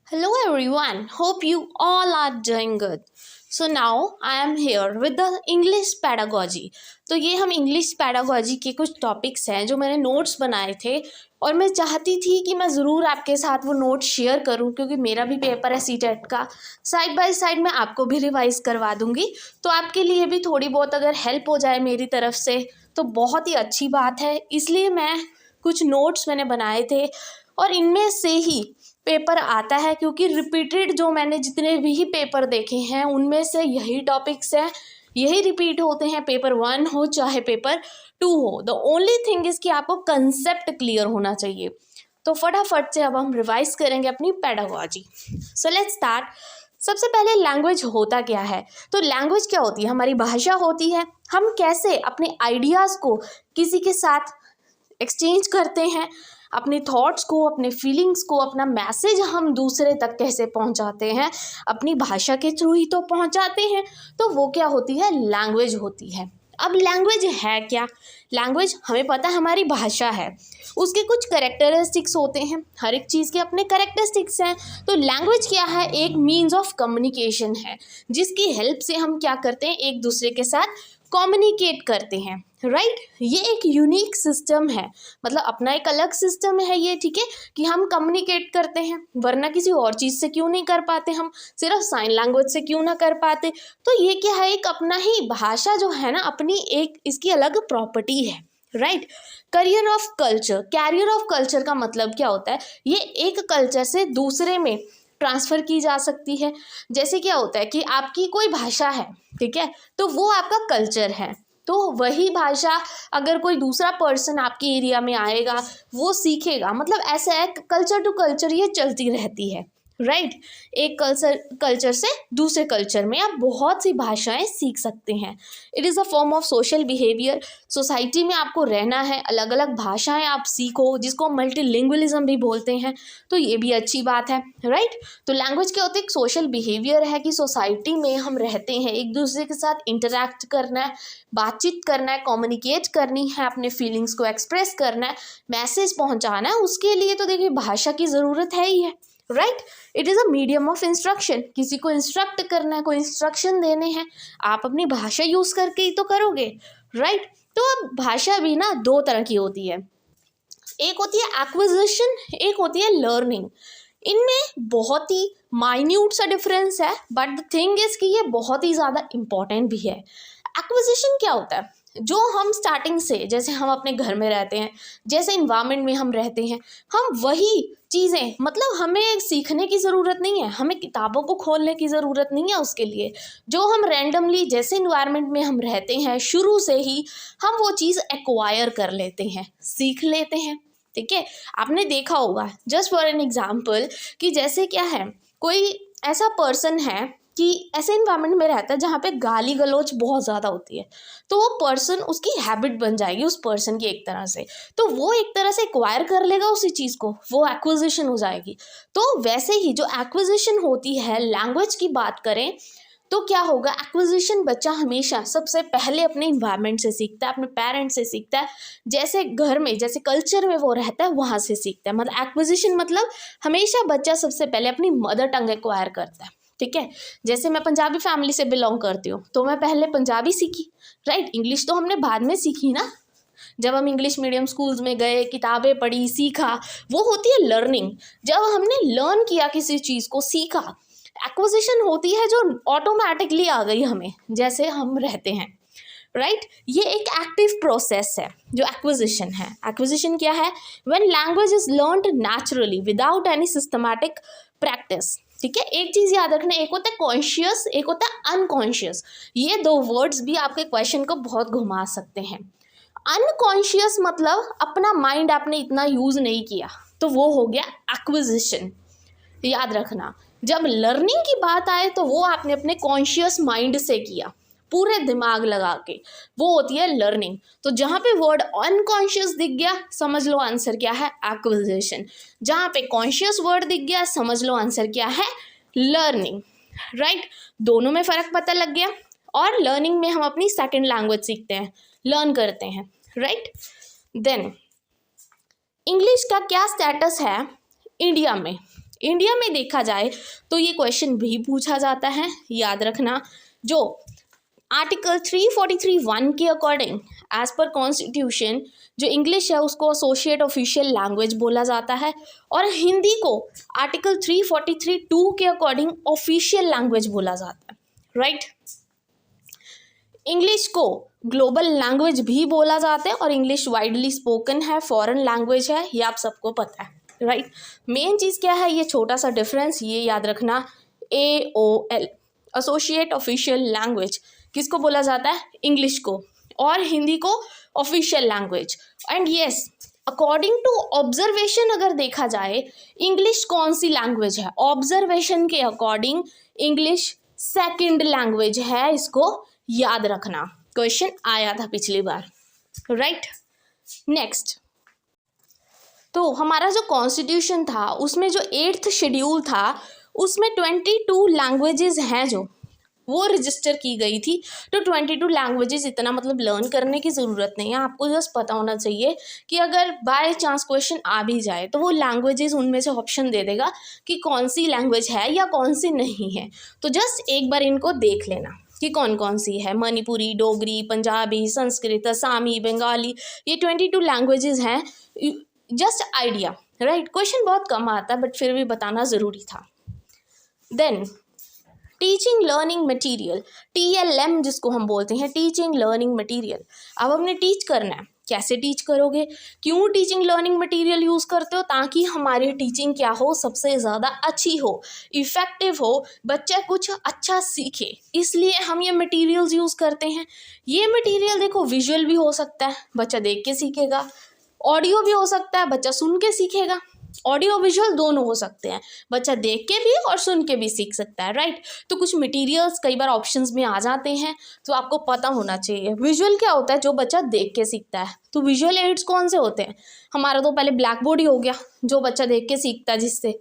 Hello everyone, hope you all are doing good. So now I am here with the English pedagogy. तो ये हम English pedagogy के कुछ topics हैं जो मैंने नोट्स बनाए थे और मैं चाहती थी कि मैं ज़रूर आपके साथ वो नोट्स शेयर करूं क्योंकि मेरा भी पेपर है सीटेट का। साइड बाय साइड मैं आपको भी रिवाइज़ करवा दूंगी, तो आपके लिए भी थोड़ी बहुत अगर हेल्प हो जाए मेरी तरफ से तो बहुत ही अच्छी बात है। इसलिए मैं कुछ नोट्स मैंने बनाए थे और इनमें से ही पेपर आता है क्योंकि रिपीटेड जो मैंने जितने भी पेपर देखे हैं उनमें से यही टॉपिक्स हैं, यही रिपीट होते हैं, पेपर 1 हो चाहे पेपर 2 हो। द ओनली थिंग इज़ कि आपको कंसेप्ट क्लियर होना चाहिए। तो फटाफट से अब हम रिवाइज करेंगे अपनी पेडागोजी। So let's start. सबसे पहले लैंग्वेज होता क्या है? तो लैंग्वेज क्या होती है? हमारी भाषा होती है। हम कैसे अपने आइडियाज़ को किसी के साथ एक्सचेंज करते हैं, अपने थॉट्स को, अपने फीलिंग्स को, अपना मैसेज हम दूसरे तक कैसे पहुंचाते हैं, अपनी भाषा के थ्रू ही तो पहुंचाते हैं। तो वो क्या होती है? लैंग्वेज होती है। अब लैंग्वेज है क्या? लैंग्वेज हमें पता है हमारी भाषा है, उसके कुछ करेक्टरिस्टिक्स होते हैं, हर एक चीज़ के अपने करेक्टरिस्टिक्स हैं। तो लैंग्वेज क्या है? एक मीन्स ऑफ कम्युनिकेशन है जिसकी हेल्प से हम क्या करते हैं, एक दूसरे के साथ कम्युनिकेट करते हैं, राइट। ये एक यूनिक सिस्टम है, मतलब अपना एक अलग सिस्टम है ये, ठीक है, कि हम कम्युनिकेट करते हैं, वरना किसी और चीज़ से क्यों नहीं कर पाते, हम सिर्फ साइन लैंग्वेज से क्यों ना कर पाते। तो ये क्या है, एक अपना ही भाषा जो है ना, अपनी एक इसकी अलग प्रॉपर्टी है, right. Career of culture, carrier of culture का मतलब क्या होता है? ये एक कल्चर से दूसरे में ट्रांसफ़र की जा सकती है। जैसे क्या होता है कि आपकी कोई भाषा है, ठीक है, तो वो आपका कल्चर है। तो वही भाषा अगर कोई दूसरा पर्सन आपके एरिया में आएगा, वो सीखेगा, मतलब ऐसा है कल्चर टू कल्चर ये चलती रहती है, राइट। एक कल्चर से दूसरे कल्चर में आप बहुत सी भाषाएं सीख सकते हैं। It is a form of social behaviour. Society में आपको रहना है, अलग अलग भाषाएं आप सीखो, जिसको मल्टीलिंगुअलिज्म भी बोलते हैं, तो ये भी अच्छी बात है, राइट। तो लैंग्वेज क्या होती है? एक सोशल बिहेवियर है कि सोसाइटी में हम रहते हैं, एक दूसरे के साथ इंटरैक्ट करना है, बातचीत करना है, कम्युनिकेट करनी है, अपने फीलिंग्स को एक्सप्रेस करना है, मैसेज पहुंचाना है। उसके लिए तो देखिए भाषा की ज़रूरत है ही है, right. It is a medium of instruction. किसी को इंस्ट्रक्ट करना है, कोई इंस्ट्रक्शन देने हैं, आप अपनी भाषा यूज़ करके ही तो करोगे, राइट। तो अब भाषा भी ना दो तरह की होती है, एक होती है एक्विजिशन, एक होती है लर्निंग। इनमें बहुत ही माइन्यूट सा डिफरेंस है, बट द थिंग इज़ कि ये बहुत ही ज़्यादा इम्पॉर्टेंट भी है। एक्विजिशन क्या होता है? जो हम स्टार्टिंग से, जैसे हम अपने घर में रहते हैं, जैसे इन्वायरमेंट में हम रहते हैं, हम वही चीज़ें, मतलब हमें सीखने की ज़रूरत नहीं है, हमें किताबों को खोलने की ज़रूरत नहीं है उसके लिए। जो हम रैंडमली जैसे इन्वायरमेंट में हम रहते हैं, शुरू से ही हम वो चीज़ एक्वायर कर लेते हैं, सीख लेते हैं, ठीक है। आपने देखा होगा, जस्ट फॉर एन एग्जाम्पल, कि जैसे क्या है, कोई ऐसा पर्सन है कि ऐसे इन्वायरमेंट में रहता है जहाँ पे गाली गलौज बहुत ज़्यादा होती है, तो वो पर्सन, उसकी हैबिट बन जाएगी उस पर्सन की एक तरह से, तो वो एक तरह से एक्वायर कर लेगा उसी चीज़ को, वो एक्विजिशन हो जाएगी। तो वैसे ही जो एक्विजिशन होती है, लैंग्वेज की बात करें तो क्या होगा, एक्विजिशन बच्चा हमेशा सबसे पहले अपने इन्वायरमेंट से सीखता है, अपने पेरेंट्स से सीखता है, जैसे घर में, जैसे कल्चर में वो रहता है वहाँ से सीखता है। मतलब एक्विजिशन मतलब हमेशा बच्चा सबसे पहले अपनी मदर टंग एक्वायर करता है, ठीक है। जैसे मैं पंजाबी फैमिली से बिलोंग करती हूँ, तो मैं पहले पंजाबी सीखी, राइट। इंग्लिश तो हमने बाद में सीखी ना, जब हम इंग्लिश मीडियम स्कूल्स में गए, किताबें पढ़ी, सीखा, वो होती है लर्निंग। जब हमने लर्न किया, किसी चीज़ को सीखा। एक्विजिशन होती है जो ऑटोमेटिकली आ गई हमें, जैसे हम रहते हैं, राइट। ये एक एक्टिव प्रोसेस है जो एक्विजिशन है। एक्विजिशन क्या है? When language is learned naturally without any systematic practice, ठीक है। एक चीज़ याद रखना, एक होता है कॉन्शियस, एक होता है अनकॉन्शियस। ये दो वर्ड्स भी आपके क्वेश्चन को बहुत घुमा सकते हैं। अनकॉन्शियस मतलब अपना माइंड आपने इतना यूज़ नहीं किया, तो वो हो गया एक्विजिशन। याद रखना, जब लर्निंग की बात आए तो वो आपने अपने कॉन्शियस माइंड से किया, पूरे दिमाग लगा के, वो होती है लर्निंग। तो जहाँ पे वर्ड अनकॉन्शियस दिख गया, समझ लो आंसर क्या है, एक्विजिशन। जहाँ पे कॉन्शियस वर्ड दिख गया, समझ लो आंसर क्या है, लर्निंग, राइट। दोनों में फ़र्क पता लग गया। और लर्निंग में हम अपनी सेकेंड लैंग्वेज सीखते हैं, लर्न करते हैं, राइट। देन इंग्लिश का क्या स्टेटस है इंडिया में? इंडिया में देखा जाए तो ये क्वेश्चन भी पूछा जाता है, याद रखना। जो आर्टिकल 343(1) के अकॉर्डिंग एज पर कॉन्स्टिट्यूशन जो इंग्लिश है उसको एसोसिएट ऑफिशियल लैंग्वेज बोला जाता है, और हिंदी को आर्टिकल 343(2) के अकॉर्डिंग ऑफिशियल लैंग्वेज बोला जाता है, राइट। इंग्लिश को ग्लोबल लैंग्वेज भी बोला जाता है और इंग्लिश वाइडली स्पोकन है, फॉरेन लैंग्वेज है, ये आप सबको पता है, राइट। मेन चीज़ क्या है, ये छोटा सा डिफरेंस ये याद रखना, AOL एसोसिएट ऑफिशियल लैंग्वेज किसको बोला जाता है, इंग्लिश को, और हिंदी को official language. And yes, according to observation अगर देखा जाए इंग्लिश कौन सी लैंग्वेज है, ऑब्जर्वेशन के अकॉर्डिंग इंग्लिश सेकंड लैंग्वेज है, इसको याद रखना, क्वेश्चन आया था पिछली बार, राइट। नेक्स्ट, तो हमारा जो कॉन्स्टिट्यूशन था उसमें जो 8th शेड्यूल था उसमें 22 लैंग्वेजेस हैं जो वो रजिस्टर की गई थी। तो 22 लैंग्वेजेस इतना मतलब लर्न करने की ज़रूरत नहीं है, आपको जस्ट पता होना चाहिए कि अगर बाय चांस क्वेश्चन आ भी जाए तो वो लैंग्वेजेस उनमें से ऑप्शन दे देगा कि कौन सी लैंग्वेज है या कौन सी नहीं है। तो जस्ट एक बार इनको देख लेना कि कौन कौन सी है, मणिपुरी, डोगरी, पंजाबी, संस्कृत, असमी, बंगाली, ये 22 लैंग्वेजेस हैं, जस्ट आइडिया, राइट। क्वेश्चन बहुत कम आता है बट फिर भी बताना ज़रूरी था। Then teaching learning material, TLM जिसको हम बोलते हैं, टीचिंग लर्निंग मटेरियल। अब हमने टीच करना है, कैसे टीच करोगे, क्यों टीचिंग लर्निंग मटेरियल यूज़ करते हो, ताकि हमारी टीचिंग क्या हो, सबसे ज़्यादा अच्छी हो, इफ़ेक्टिव हो, बच्चा कुछ अच्छा सीखे, इसलिए हम ये मटेरियल्स यूज़ करते हैं। ये मटेरियल देखो विजुअल भी हो सकता है, बच्चा देख के सीखेगा, ऑडियो भी हो सकता है, बच्चा सुन के सीखेगा, ऑडियो विजुअल दोनों हो सकते हैं, बच्चा देख के भी और सुन के भी सीख सकता है, राइट। तो कुछ मटेरियल्स कई बार ऑप्शंस में आ जाते हैं, तो आपको पता होना चाहिए। विजुअल क्या होता है, जो बच्चा देख के सीखता है, तो विजुअल एड्स कौन से होते हैं, हमारा तो पहले ब्लैक बोर्ड ही हो गया, जो बच्चा देख के सीखता है, जिससे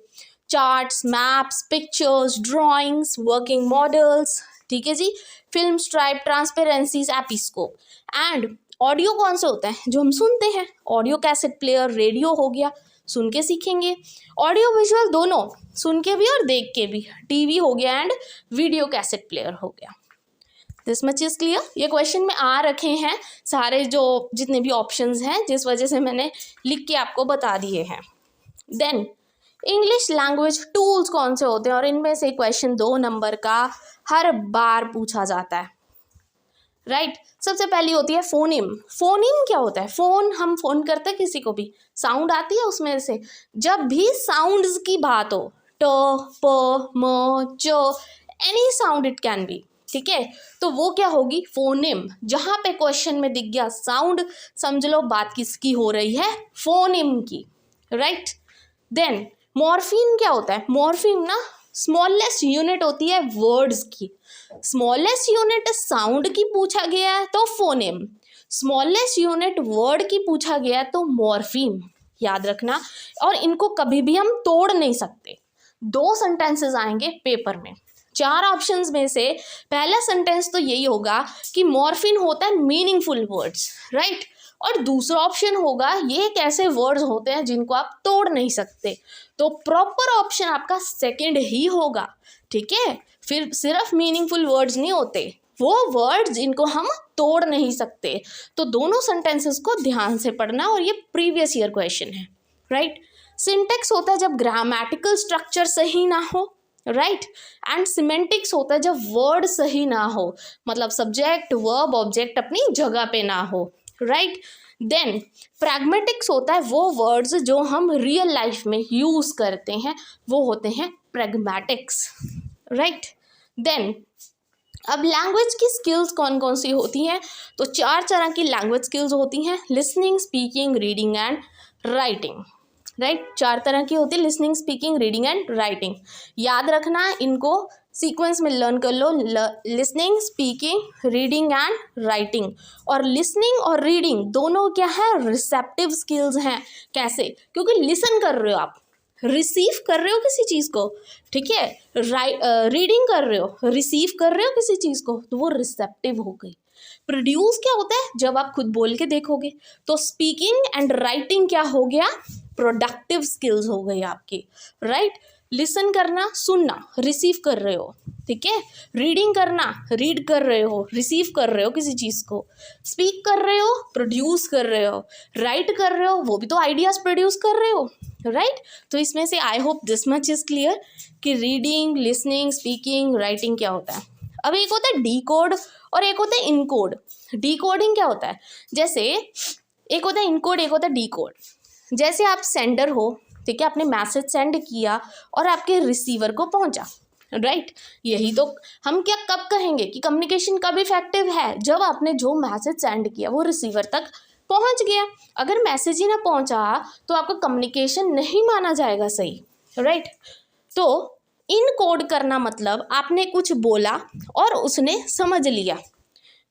charts, maps, pictures, drawings, working models, ठीक है जी, फिल्म स्ट्राइप, ट्रांसपेरेंसीज, एपिस्कोप। एंड ऑडियो कौन से होता है, जो हम सुनते हैं, ऑडियो कैसेट प्लेयर, रेडियो हो गया, सुन के सीखेंगे, ऑडियो विजुअल दोनों, सुन के भी और देख के भी, टीवी हो गया एंड वीडियो कैसेट प्लेयर हो गया। This much is clear. ये क्वेश्चन में आ रखे हैं सारे जो जितने भी ऑप्शंस हैं, जिस वजह से मैंने लिख के आपको बता दिए हैं। देन इंग्लिश लैंग्वेज टूल्स कौन से होते हैं, और इनमें से क्वेश्चन 2 नंबर का हर बार पूछा जाता है, राइट। सबसे पहली होती है फोनिम। फोनिम क्या होता है, फोन, हम फोन करते हैं किसी को भी, साउंड आती है उसमें से, जब भी साउंड्स की बात हो, ट, प, म, च, any sound it can be, ठीक है, तो वो क्या होगी, फोनिम। जहाँ पे क्वेश्चन में दिख गया साउंड, समझ लो बात किसकी हो रही है, फोनिम की, राइट। देन मॉर्फीम क्या होता है, मॉर्फीम ना स्मॉलेस्ट यूनिट होती है वर्ड्स की, स्मॉलेस्ट यूनिट साउंड की पूछा गया है तो फोनेम, स्मॉलेस्ट यूनिट वर्ड की पूछा गया है तो मॉर्फीम, याद रखना। और इनको कभी भी हम तोड़ नहीं सकते। 2 सेंटेंसेस आएंगे पेपर में, 4 ऑप्शंस में से पहला सेंटेंस तो यही होगा कि मॉर्फीम होता है मीनिंगफुल वर्ड्स, राइट, और दूसरा ऑप्शन होगा ये एक ऐसे वर्ड्स होते हैं जिनको आप तोड़ नहीं सकते, तो प्रॉपर ऑप्शन आपका सेकंड ही होगा, ठीक है। फिर सिर्फ मीनिंगफुल वर्ड्स नहीं होते, वो वर्ड्स जिनको हम तोड़ नहीं सकते। तो दोनों सेंटेंसेस को ध्यान से पढ़ना, और ये प्रीवियस ईयर क्वेश्चन है, राइट। सिंटेक्स होता है जब ग्रामेटिकल स्ट्रक्चर सही ना हो, राइट, एंड सिमेंटिक्स होता है जब वर्ड सही ना हो, मतलब सब्जेक्ट वर्ब ऑब्जेक्ट अपनी जगह पे ना हो, राइट। देन प्रैग्मेटिक्स होता है वो वर्ड्स जो हम रियल लाइफ में यूज़ करते हैं, वो होते हैं प्रैग्मेटिक्स, राइट। देन अब लैंग्वेज की स्किल्स कौन कौन सी होती हैं, तो 4 तरह की लैंग्वेज स्किल्स होती हैं, listening, speaking, reading and writing, right. 4 तरह की होती है, listening, speaking, reading and writing. याद रखना, इनको सीक्वेंस में लर्न कर लो, listening, speaking, reading and writing. और लिसनिंग और रीडिंग दोनों क्या है, रिसेप्टिव स्किल्स हैं। कैसे, क्योंकि लिसन कर रहे हो आप, रिसीव कर रहे हो किसी चीज़ को, ठीक है, रीडिंग कर रहे हो, रिसीव कर रहे हो किसी चीज़ को, तो वो रिसेप्टिव हो गई। प्रोड्यूस क्या होता है, जब आप खुद बोल के देखोगे, तो स्पीकिंग एंड राइटिंग क्या हो गया, प्रोडक्टिव स्किल्स हो गई आपकी, राइट। लिसन करना, सुनना, रिसीव कर रहे हो, ठीक है। रीडिंग करना, रीड कर रहे हो, रिसीव कर रहे हो किसी चीज़ को। स्पीक कर रहे हो, प्रोड्यूस कर रहे हो। राइट कर रहे हो, वो भी तो आइडियाज़ प्रोड्यूस कर रहे हो, राइट। तो इसमें से आई hope this much is clear कि रीडिंग, लिसनिंग, स्पीकिंग, राइटिंग क्या होता है। अब एक होता है डी कोड और एक होता है इनकोड। डी कोडिंग क्या होता है, जैसे एक होता है इनकोड, एक होता है डी कोड। जैसे आप सेंडर हो, ठीक है, आपने मैसेज सेंड किया और आपके रिसीवर को पहुंचा, राइट। यही तो हम क्या कब कहेंगे कि कम्युनिकेशन कब इफेक्टिव है, जब आपने जो मैसेज सेंड किया वो रिसीवर तक पहुंच गया। अगर मैसेज ही ना पहुंचा तो आपका कम्युनिकेशन नहीं माना जाएगा सही, राइट। तो इनकोड करना मतलब आपने कुछ बोला और उसने समझ लिया,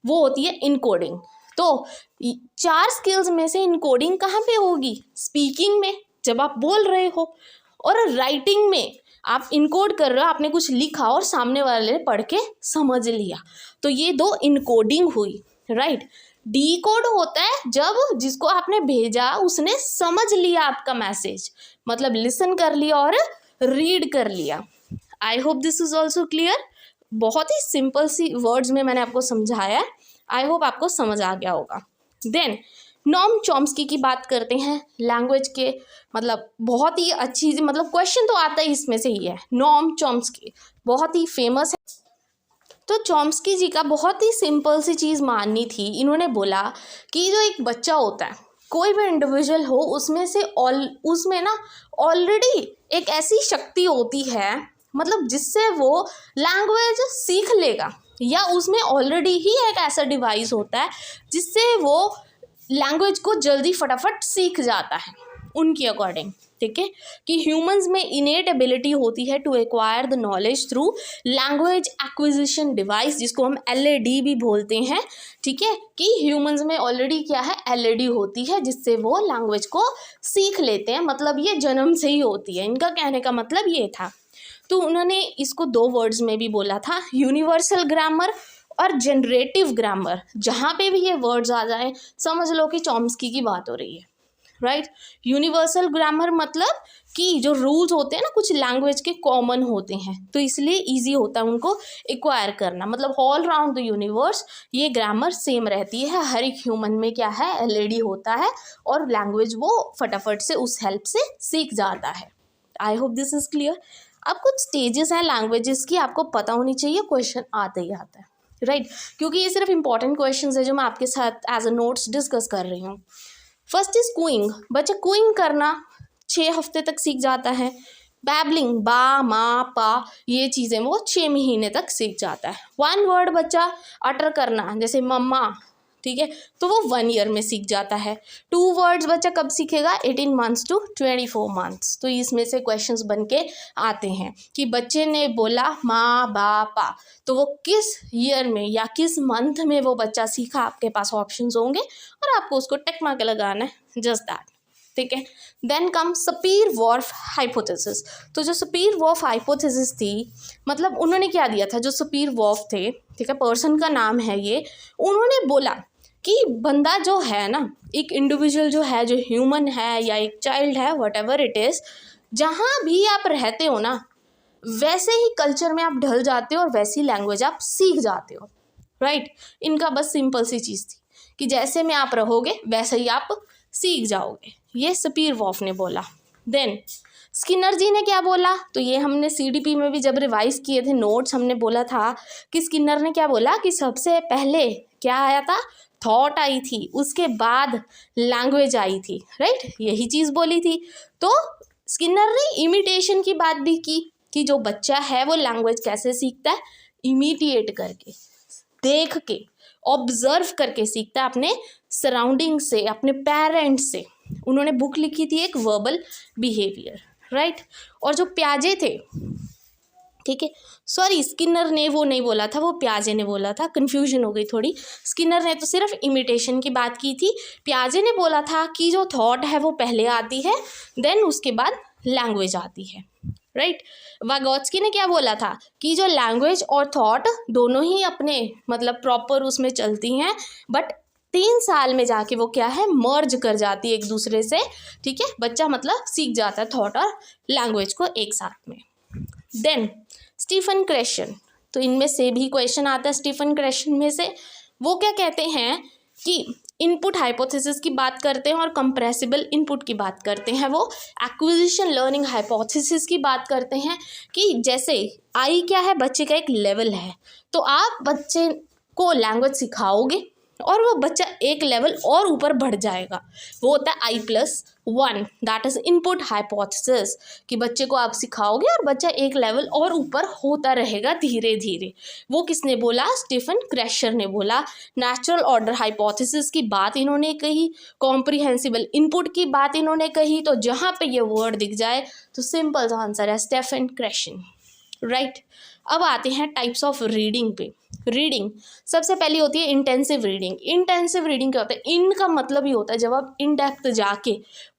वो होती है इनकोडिंग। तो 4 स्किल्स में से इनकोडिंग कहाँ पे होगी, स्पीकिंग में जब आप बोल रहे हो, और राइटिंग में आप इनकोड कर रहे हो, आपने कुछ लिखा और सामने वाले ने पढ़ के समझ लिया, तो ये 2 इनकोडिंग हुई, राइट। डी कोड होता है जब जिसको आपने भेजा उसने समझ लिया आपका मैसेज, मतलब लिसन कर लिया और रीड कर लिया। आई hope this is also clear. बहुत ही सिंपल सी वर्ड्स में मैंने आपको समझाया है, आई होप आपको समझ आ गया होगा। देन नॉम चॉम्स्की की बात करते हैं, लैंग्वेज के मतलब बहुत ही अच्छी, मतलब क्वेश्चन तो आता ही इसमें से ही है। नॉम चॉम्स्की बहुत ही फेमस है। तो चॉम्स्की जी का बहुत ही सिंपल सी चीज़ माननी थी। इन्होंने बोला कि जो एक बच्चा होता है, कोई भी इंडिविजुअल हो, उसमें ना ऑलरेडी एक ऐसी शक्ति होती है, मतलब जिससे वो लैंग्वेज सीख लेगा, या उसमें ऑलरेडी ही एक ऐसा डिवाइस होता है जिससे वो लैंग्वेज को जल्दी फटाफट सीख जाता है उनकी अकॉर्डिंग, ठीक है। कि ह्यूमंस में इनेट एबिलिटी होती है to acquire the knowledge through language acquisition device, जिसको हम LAD भी बोलते हैं, ठीक है। कि ह्यूमंस में ऑलरेडी क्या है, LAD होती है जिससे वो लैंग्वेज को सीख लेते हैं, मतलब ये जन्म से ही होती है। इनका कहने का मतलब ये था। तो उन्होंने इसको 2 वर्ड्स में भी बोला था, यूनिवर्सल ग्रामर और जनरेटिव ग्रामर। जहाँ पे भी ये वर्ड्स आ जाए समझ लो कि चॉम्स्की की बात हो रही है, राइट। यूनिवर्सल ग्रामर मतलब कि जो रूल्स होते हैं ना कुछ लैंग्वेज के कॉमन होते हैं, तो इसलिए इजी होता है उनको एक्वायर करना, मतलब ऑल राउंड द यूनिवर्स ये ग्रामर सेम रहती है। हर एक ह्यूमन में क्या है, LAD होता है और लैंग्वेज वो फटाफट से उस हेल्प से सीख जाता है। आई होप दिस इज क्लियर। अब कुछ स्टेजेस हैं लैंग्वेजेस की, आपको पता होनी चाहिए, क्वेश्चन आते ही आता है, राइट। क्योंकि ये सिर्फ इंपॉर्टेंट क्वेश्चन है जो मैं आपके साथ एज अ नोट्स डिस्कस कर रही हूँ। First is cooing. बच्चा कूइंग करना 6 हफ्ते तक सीख जाता है। बैबलिंग, बा, मा, पा, ये चीज़ें वो 6 महीने तक सीख जाता है। 1 वर्ड बच्चा अटर करना, जैसे मम्मा, ठीक है, तो वो 1 ईयर में सीख जाता है। 2 वर्ड्स बच्चा कब सीखेगा, 18 मंथ्स टू 24 मंथ्स। तो इसमें से क्वेश्चंस बन के आते हैं कि बच्चे ने बोला माँ, बा, पा, तो वो किस ईयर में या किस मंथ में वो बच्चा सीखा, आपके पास ऑप्शंस होंगे और आपको उसको टिक मार्क लगाना है, जस्ट दैट, ठीक है। Then come Sapir Whorf hypothesis. तो जो सपीर-वॉर्फ हाइपोथेसिस थी, मतलब उन्होंने क्या दिया था, जो सपीर-वॉर्फ थे, ठीक है, पर्सन का नाम है ये, उन्होंने बोला कि बंदा जो है ना, एक इंडिविजुअल जो है, जो ह्यूमन है या एक चाइल्ड है, वट एवर इट इज़, जहाँ भी आप रहते हो ना वैसे ही कल्चर में आप ढल जाते हो और वैसी लैंग्वेज आप सीख जाते हो, राइट। इनका बस सिंपल सी चीज़ थी कि जैसे में आप रहोगे वैसे ही आप सीख जाओगे, ये सपीर-वॉर्फ ने बोला। देन स्किनर जी ने क्या बोला, तो ये हमने CDP में भी जब रिवाइज किए थे नोट्स, हमने बोला था कि स्किनर ने क्या बोला कि सबसे पहले क्या आया था, थॉट आई थी, उसके बाद लैंग्वेज आई थी, राइट, यही चीज़ बोली थी। तो स्किनर ने इमिटेशन की बात भी की कि जो बच्चा है वो लैंग्वेज कैसे सीखता है, इमिटिएट करके, देख के, ऑब्जर्व करके सीखता है, अपने सराउंडिंग से, अपने पेरेंट्स से। उन्होंने बुक लिखी थी एक, वर्बल बिहेवियर, राइट। और जो प्याजे थे, ठीक है, सॉरी स्किनर ने वो नहीं बोला था, वो प्याजे ने बोला था, कन्फ्यूजन हो गई थोड़ी। स्किनर ने तो सिर्फ इमिटेशन की बात की थी, प्याजे ने बोला था कि जो थॉट है वो पहले आती है, देन उसके बाद लैंग्वेज आती है, राइट। वागोत्स्की ने क्या बोला था कि जो लैंग्वेज और थॉट दोनों ही अपने मतलब प्रॉपर उसमें चलती हैं, बट 3 साल में जाके वो क्या है, मर्ज कर जाती है एक दूसरे से, ठीक है। बच्चा मतलब सीख जाता है थॉट और लैंग्वेज को एक साथ में। देन स्टीफन क्रेशन, तो इनमें से भी क्वेश्चन आता है स्टीफन क्रेशन में से। वो क्या कहते हैं कि इनपुट हाइपोथेसिस की बात करते हैं और कंप्रेसिबल इनपुट की बात करते हैं। वो एक्विजिशन लर्निंग हाइपोथेसिस की बात करते हैं कि जैसे आई क्या है, बच्चे का एक लेवल है, तो आप बच्चे को लैंग्वेज सिखाओगे और वो बच्चा एक लेवल और ऊपर बढ़ जाएगा। वो होता है I+1, that is input hypothesis, कि बच्चे को आप सिखाओगे और बच्चा एक लेवल और ऊपर होता रहेगा धीरे धीरे। वो किसने बोला, स्टीफन क्रेशर ने बोला। नेचुरल ऑर्डर हाइपोथेसिस की बात इन्होंने कही, कॉम्प्रिहेंसिबल इनपुट की बात इन्होंने कही। तो जहाँ पे ये वर्ड दिख जाए तो सिंपल सा आंसर है स्टीफन क्रेशन, राइट। अब आते हैं टाइप्स ऑफ रीडिंग पे। रीडिंग सबसे पहली होती है इंटेंसिव रीडिंग। इंटेंसिव रीडिंग क्या होता है, इन का मतलब ही होता है जब आप इन डेप्थ जाके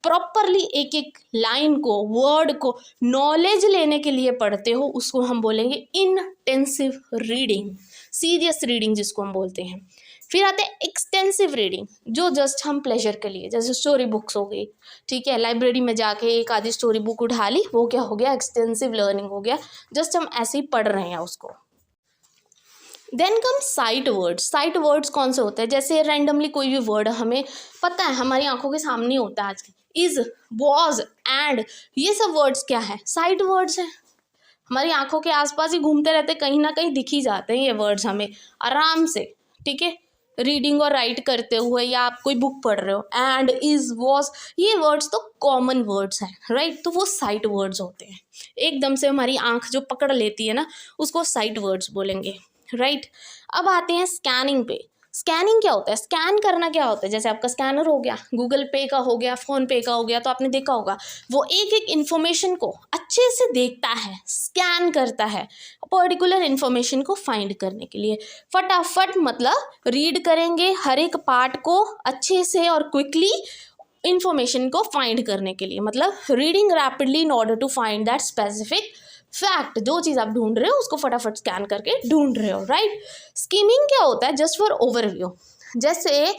प्रॉपरली एक एक लाइन को, वर्ड को नॉलेज लेने के लिए पढ़ते हो, उसको हम बोलेंगे इंटेंसिव रीडिंग, सीरियस रीडिंग जिसको हम बोलते हैं। फिर आते हैं एक्सटेंसिव रीडिंग, जो जस्ट हम प्लेजर के लिए, जैसे स्टोरी बुक्स हो गई, ठीक है, लाइब्रेरी में जाके एक आधी स्टोरी बुक उठा ली, वो क्या हो गया, एक्सटेंसिव लर्निंग हो गया, जस्ट हम ऐसे ही पढ़ रहे हैं उसको। Then come sight words. Sight words कौन से होते हैं, जैसे रैंडमली कोई भी वर्ड हमें पता है, हमारी आंखों के सामने होता है आजकल, इज, वॉज, एंड, ये सब वर्ड्स क्या है, साइट वर्ड्स हैं। हमारी आंखों के आसपास ही घूमते रहते, कहीं ना कहीं दिख ही जाते हैं ये वर्ड्स हमें आराम से, ठीक है, रीडिंग और राइट करते हुए, या आप कोई बुक पढ़ रहे हो। एंड, इज, वॉज, ये वर्ड्स तो कॉमन वर्ड्स हैं, राइट, तो वो साइट वर्ड्स होते हैं। एकदम से हमारी आंख जो पकड़ लेती है ना, उसको साइट वर्ड्स बोलेंगे, राइट। अब आते हैं स्कैनिंग पे। स्कैनिंग क्या होता है, स्कैन करना क्या होता है, जैसे आपका स्कैनर हो गया, गूगल पे का हो गया, फ़ोन पे का हो गया, तो आपने देखा होगा वो एक एक इन्फॉर्मेशन को अच्छे से देखता है, स्कैन करता है पर्टिकुलर इन्फॉर्मेशन को फाइंड करने के लिए। फटाफट मतलब रीड करेंगे हर एक पार्ट को अच्छे से और क्विकली इन्फॉर्मेशन को फाइंड करने के लिए, मतलब reading rapidly in order to find that specific fact. जो चीज़ आप ढूंढ रहे हो उसको फटाफट स्कैन करके ढूंढ रहे हो, राइट। स्किमिंग क्या होता है, जस्ट फॉर ओवरव्यू, जैसे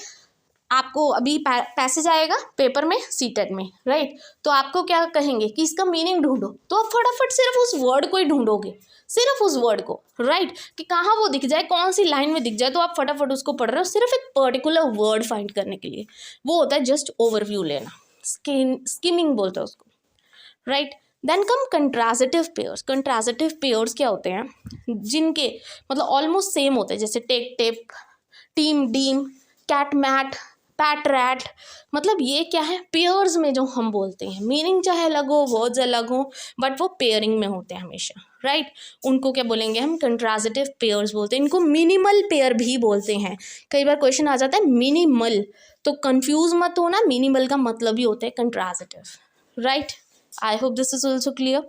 आपको अभी पैसेज आएगा पेपर में, सीटेट में, राइट, तो आपको क्या कहेंगे कि इसका मीनिंग ढूंढो, तो आप फटाफट सिर्फ उस वर्ड को ही ढूंढोगे, सिर्फ उस वर्ड को, राइट, कि कहाँ वो दिख जाए, कौन सी लाइन में दिख जाए, तो आप फटाफट उसको पढ़ रहे हो सिर्फ एक पर्टिकुलर वर्ड फाइंड करने के लिए। वो होता है जस्ट ओवरव्यू लेना, स्किमिंग बोलते हैं उसको, right. Then come contrastive pairs. Contrastive pairs क्या होते हैं, जिनके मतलब ऑलमोस्ट सेम होते हैं, जैसे take tape, team deem, cat mat, pat rat, मतलब ये क्या है, पेयर्स में जो हम बोलते हैं, मीनिंग चाहे अलग हो, वर्ड्स अलग हो, बट वो पेयरिंग में होते हैं हमेशा, राइट। उनको क्या बोलेंगे हम, कंट्राजिटिव पेयर्स बोलते हैं। इनको मिनिमल पेयर भी बोलते हैं। कई बार क्वेश्चन आ जाता है मिनिमल, तो कंफ्यूज मत होना, मिनिमल का मतलब ही होता है contrastive, right. I hope this is also clear.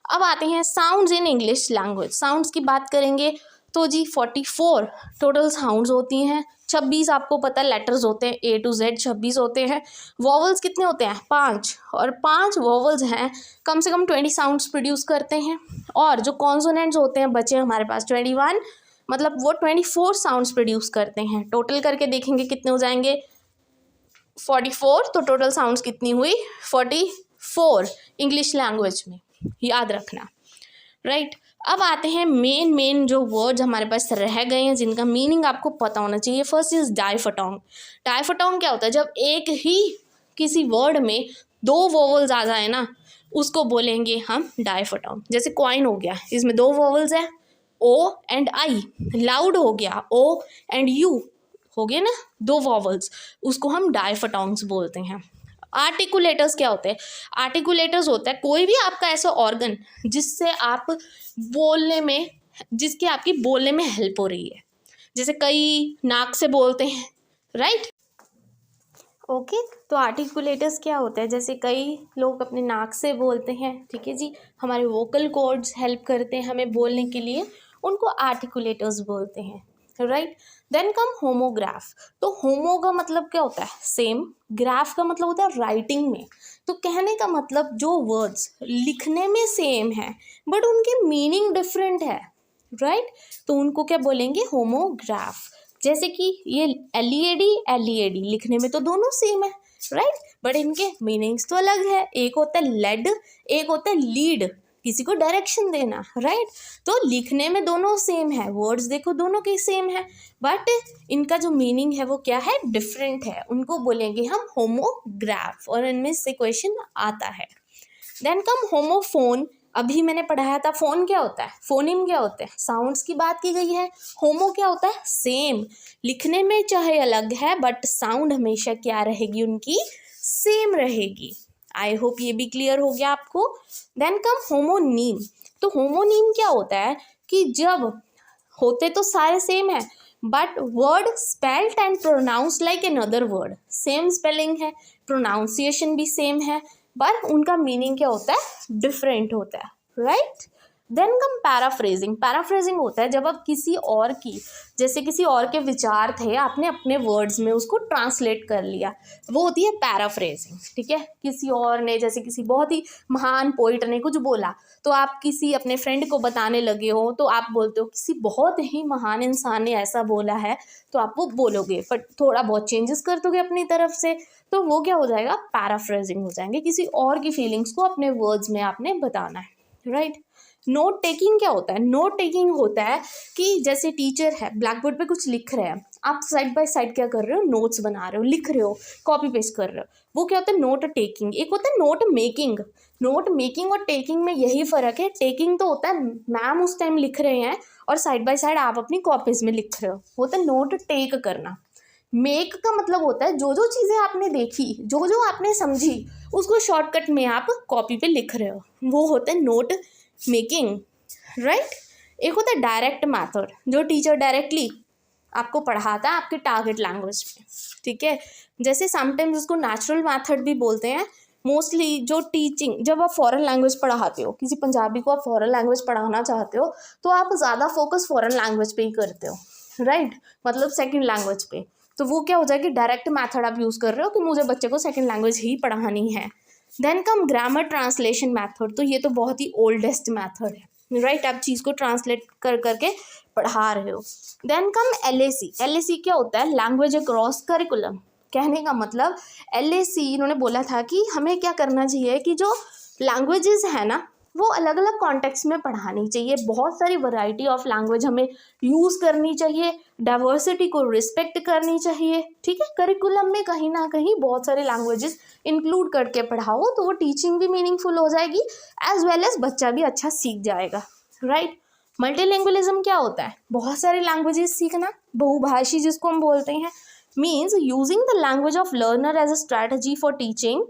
अब आते हैं sounds in English language. Sounds की बात करेंगे तो जी 44 टोटल साउंड्स होती हैं, 26 आपको पता है लेटर्स होते हैं, A to Z 26 होते हैं। वॉवल्स कितने होते हैं, 5, और 5 वॉवल्स हैं कम से कम 20 साउंड्स प्रोड्यूस करते हैं। और जो कॉन्सोनेंट्स होते हैं बचे हमारे पास 21, मतलब वो 24 साउंड्स प्रोड्यूस करते हैं। टोटल करके देखेंगे कितने हो जाएंगे, 44, तो टोटल साउंड्स कितनी हुई, 44 इंग्लिश लैंग्वेज में, याद रखना, राइट। अब आते हैं मेन जो वर्ड्स हमारे पास रह गए हैं जिनका मीनिंग आपको पता होना चाहिए। First is डायफोटोंग। डायफोटोंग क्या होता है, जब एक ही किसी वर्ड में 2 वोवल्स आ जाए ना, उसको बोलेंगे हम डायफोटोंग। जैसे क्वाइन हो गया, इसमें 2 वोवल्स है, O एंड I। लाउड हो गया, O एंड U, हो गए ना 2 वोवल्स, उसको हम डायफोटोंग्स बोलते हैं। आर्टिकुलेटर्स क्या होते हैं, आर्टिकुलेटर्स होता है कोई भी आपका ऐसा ऑर्गन जिससे आप बोलने में, जिसकी आपकी बोलने में हेल्प हो रही है। जैसे कई नाक से बोलते हैं, राइट, ओके। तो आर्टिकुलेटर्स क्या होता है, जैसे कई लोग अपने नाक से बोलते हैं, ठीक है जी, हमारे वोकल कॉर्ड्स हेल्प करते हैं हमें बोलने के लिए, उनको आर्टिकुलेटर्स बोलते हैं, राइट। देन कम होमोग्राफ। तो होमो का मतलब क्या होता है, सेम, ग्राफ का मतलब होता है राइटिंग में। तो कहने का मतलब जो वर्ड्स लिखने में सेम है बट उनके मीनिंग डिफरेंट है, राइट, तो उनको क्या बोलेंगे, होमोग्राफ। जैसे कि ये LED लिखने में तो दोनों सेम है, राइट, बट इनके मीनिंग्स तो अलग है। एक होता है लेड, एक होता है लीड, किसी को डायरेक्शन देना, राइट। तो लिखने में दोनों सेम है, वर्ड्स देखो दोनों के सेम है, बट इनका जो मीनिंग है वो क्या है, डिफरेंट है। उनको बोलेंगे हम होमोग्राफ, और इनमें से क्वेश्चन आता है। Then come homophone. अभी मैंने पढ़ाया था फोन क्या होता है, फोनिम क्या होते हैं, साउंड्स की बात की गई है। होमो क्या होता है, सेम, लिखने में चाहे अलग है बट साउंड हमेशा क्या रहेगी उनकी, सेम रहेगी। आई होप ये भी क्लियर हो गया आपको। Then come homonym. तो होमोनीम क्या होता है कि जब होते तो सारे सेम है but word spelled and pronounce like another word, same spelling है, प्रोनाउंसिएशन भी सेम है, पर उनका मीनिंग क्या होता है, डिफरेंट होता है, राइट। देन कम पैराफ्रेजिंग। पैराफ्रेजिंग होता है जब आप किसी और की, जैसे किसी और के विचार थे, आपने अपने वर्ड्स में उसको ट्रांसलेट कर लिया, वो होती है पैराफ्रेजिंग, ठीक है। किसी और ने, जैसे किसी बहुत ही महान पोइट ने कुछ बोला, तो आप किसी अपने फ्रेंड को बताने लगे हो, तो आप बोलते हो किसी बहुत ही महान इंसान ने ऐसा बोला है, तो आप वो बोलोगे बट थोड़ा बहुत चेंजेस कर दोगे अपनी तरफ से, तो वो क्या हो जाएगा, पैराफ्रेजिंग हो जाएंगे। किसी और की फीलिंग्स को अपने वर्ड्स में आपने बताना है, राइट। नोट टेकिंग क्या होता है, नोट टेकिंग होता है कि जैसे टीचर है, ब्लैक बोर्ड पे कुछ लिख रहे हैं, आप साइड बाय साइड क्या कर रहे हो, नोट्स बना रहे हो, लिख रहे हो, कॉपी पेस्ट कर रहे हो, वो क्या होता है, नोट टेकिंग। एक होता है नोट मेकिंग। नोट मेकिंग और टेकिंग में यही फ़र्क है, टेकिंग तो होता है मैम उस टाइम लिख रहे हैं और साइड बाय साइड आप अपनी कॉपीज़ में लिख रहे हो, होता है नोट टेक करना। मेक का मतलब होता है जो जो चीज़ें आपने देखी, जो जो आपने समझी, उसको शॉर्टकट में आप कॉपी पे लिख रहे हो, वो होता है नोट मेकिंग, राइट। एक होता है डायरेक्ट मैथड, जो टीचर डायरेक्टली आपको पढ़ाता है आपके टारगेट लैंग्वेज में, ठीक है। जैसे समटाइम्स उसको नेचुरल मैथड भी बोलते हैं। मोस्टली जो टीचिंग, जब आप फॉरेन लैंग्वेज पढ़ाते हो, किसी पंजाबी को आप फॉरेन लैंग्वेज पढ़ाना चाहते हो, तो आप ज़्यादा फोकस फॉरेन लैंग्वेज पे ही करते हो, राइट, मतलब सेकंड लैंग्वेज पे। तो वो क्या हो जाएगी, डायरेक्ट मैथड आप यूज़ कर रहे हो कि मुझे बच्चे को सेकंड लैंग्वेज ही पढ़ानी है। देन कम ग्रामर ट्रांसलेशन मैथड। तो ये तो बहुत ही ओल्डेस्ट मैथड है, राइट, आप चीज़ को ट्रांसलेट कर करके पढ़ा रहे हो। Then come LAC। LAC क्या होता है, लैंग्वेज अक्रॉस करिकुलम। कहने का मतलब LAC इन्होंने बोला था कि हमें क्या करना चाहिए कि जो लैंग्वेजेस है ना, वो अलग अलग कॉन्टेक्स्ट में पढ़ानी चाहिए। बहुत सारी वैरायटी ऑफ लैंग्वेज हमें यूज़ करनी चाहिए, डाइवर्सिटी को रिस्पेक्ट करनी चाहिए, ठीक है। करिकुलम में कहीं ना कहीं बहुत सारे लैंग्वेजेस इंक्लूड करके पढ़ाओ, तो वो टीचिंग भी मीनिंगफुल हो जाएगी एज वेल एज बच्चा भी अच्छा सीख जाएगा, राइट। मल्टीलिंगुअलिज्म क्या होता है, बहुत सारे लैंग्वेजेस सीखना, बहुभाषी जिसको हम बोलते हैं, means using the language of learner as a strategy for teaching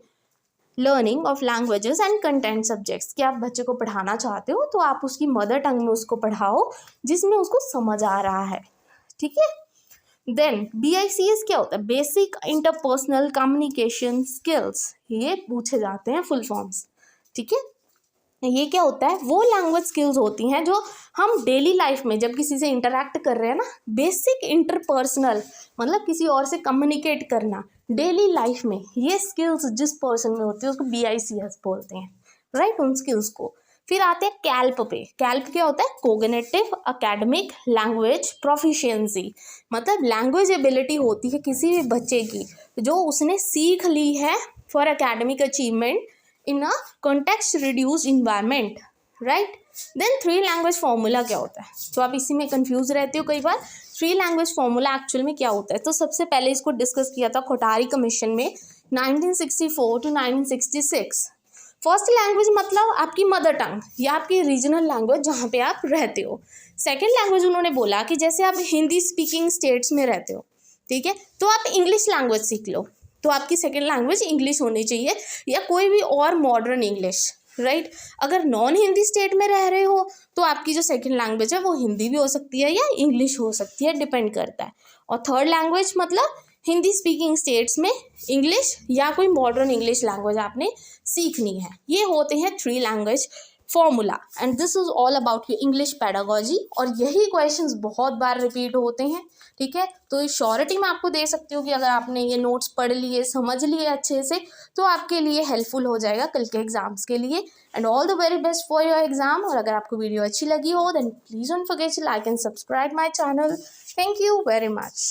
learning of languages and content subjects. कि आप बच्चे को पढ़ाना चाहते हो तो आप उसकी मदर टंग में उसको पढ़ाओ जिसमें उसको समझ आ रहा है, ठीक है। देन BICS क्या होता है, बेसिक इंटरपर्सनल कम्युनिकेशन स्किल्स। ये पूछे जाते हैं फुल फॉर्म्स, ठीक है। ये क्या होता है, वो लैंग्वेज स्किल्स होती हैं जो हम डेली लाइफ में जब किसी से इंटरेक्ट कर रहे हैं ना, बेसिक इंटरपर्सनल मतलब किसी और से कम्युनिकेट करना डेली लाइफ में, ये स्किल्स जिस पर्सन में होती है उसको BICS बोलते हैं, राइट, उन स्किल्स को। फिर आते हैं कैल्प पे। कैल्प क्या होता है, कोग्निटिव एकेडमिक लैंग्वेज प्रोफिशिएंसी। मतलब लैंग्वेज एबिलिटी होती है किसी भी बच्चे की जो उसने सीख ली है for academic achievement in a context reduced environment, right. Then 3 language formula क्या होता है, तो आप इसी में कंफ्यूज रहते हो कई बार। 3 लैंग्वेज फॉर्मूला एक्चुअल में क्या होता है, तो सबसे पहले इसको डिस्कस किया था कोठारी कमीशन में 1964 to 1966। फर्स्ट लैंग्वेज मतलब आपकी मदर टंग या आपकी रीजनल लैंग्वेज जहाँ पे आप रहते हो। सेकेंड लैंग्वेज उन्होंने बोला कि जैसे आप हिंदी स्पीकिंग स्टेट्स में रहते हो, ठीक है, तो आप इंग्लिश लैंग्वेज सीख लो, तो आपकी सेकेंड लैंग्वेज इंग्लिश होनी चाहिए या कोई भी और मॉडर्न इंग्लिश, राइट। अगर नॉन हिंदी स्टेट में रह रहे हो तो आपकी जो सेकेंड लैंग्वेज है वो हिंदी भी हो सकती है या इंग्लिश हो सकती है, डिपेंड करता है। और थर्ड लैंग्वेज मतलब हिंदी स्पीकिंग स्टेट्स में इंग्लिश या कोई मॉडर्न इंग्लिश लैंग्वेज आपने सीखनी है। ये होते हैं 3 language formula and this is all about your English pedagogy. और यही क्वेश्चंस बहुत बार रिपीट होते हैं, ठीक है। तो इस श्योरिटी मैं आपको दे सकती हूँ कि अगर आपने ये नोट्स पढ़ लिए, समझ लिए अच्छे से, तो आपके लिए हेल्पफुल हो जाएगा कल के एग्जाम्स के लिए। And all the very best for your exam. और अगर आपको वीडियो अच्छी लगी हो then please don't forget to like and subscribe my channel. Thank you very much.